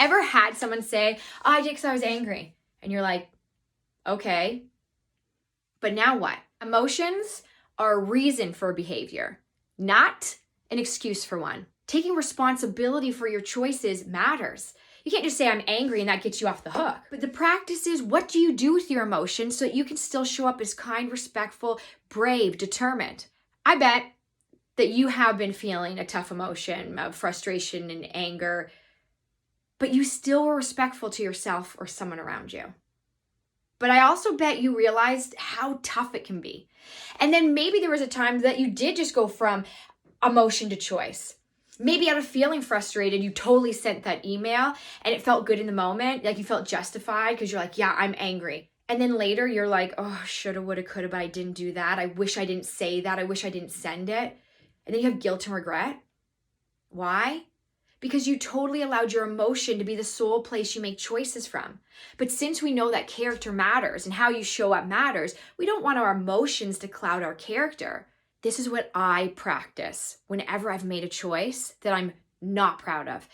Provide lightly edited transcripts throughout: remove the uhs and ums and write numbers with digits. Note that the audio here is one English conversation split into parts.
Ever had someone say, oh, I did because I was angry? And you're like, okay, but now what? Emotions are a reason for behavior, not an excuse for one. Taking responsibility for your choices matters. You can't just say I'm angry and that gets you off the hook. But the practice is, what do you do with your emotions so that you can still show up as kind, respectful, brave, determined? I bet that you have been feeling a tough emotion of frustration and anger, but you still were respectful to yourself or someone around you. But I also bet you realized how tough it can be. And then maybe there was a time that you did just go from emotion to choice. Maybe out of feeling frustrated, you totally sent that email and it felt good in the moment. Like you felt justified because you're like, yeah, I'm angry. And then later you're like, oh, shoulda, woulda, coulda, but I didn't do that. I wish I didn't say that. I wish I didn't send it. And then you have guilt and regret. Why? Because you totally allowed your emotion to be the sole place you make choices from. But since we know that character matters and how you show up matters, we don't want our emotions to cloud our character. This is what I practice whenever I've made a choice that I'm not proud of.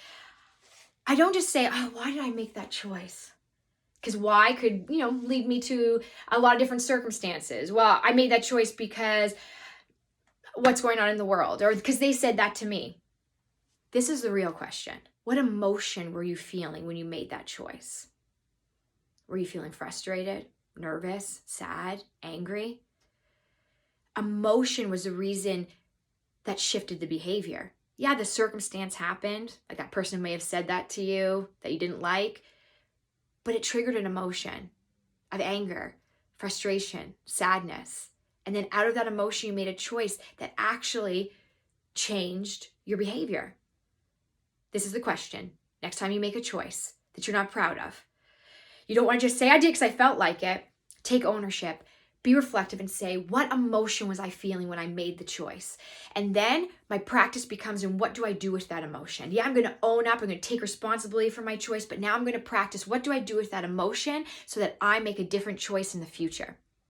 I don't just say, oh, why did I make that choice? Because why could, lead me to a lot of different circumstances. Well, I made that choice because what's going on in the world, or because they said that to me. This is the real question. What emotion were you feeling when you made that choice? Were you feeling frustrated, nervous, sad, angry? Emotion was the reason that shifted the behavior. Yeah, the circumstance happened. Like that person may have said that to you that you didn't like, but it triggered an emotion of anger, frustration, sadness. And then out of that emotion, you made a choice that actually changed your behavior. This is the question. Next time you make a choice that you're not proud of, you don't want to just say, I did because I felt like it. Take ownership. Be reflective and say, what emotion was I feeling when I made the choice? And then my practice becomes, and what do I do with that emotion? Yeah, I'm going to own up. I'm going to take responsibility for my choice. But now I'm going to practice, what do I do with that emotion so that I make a different choice in the future?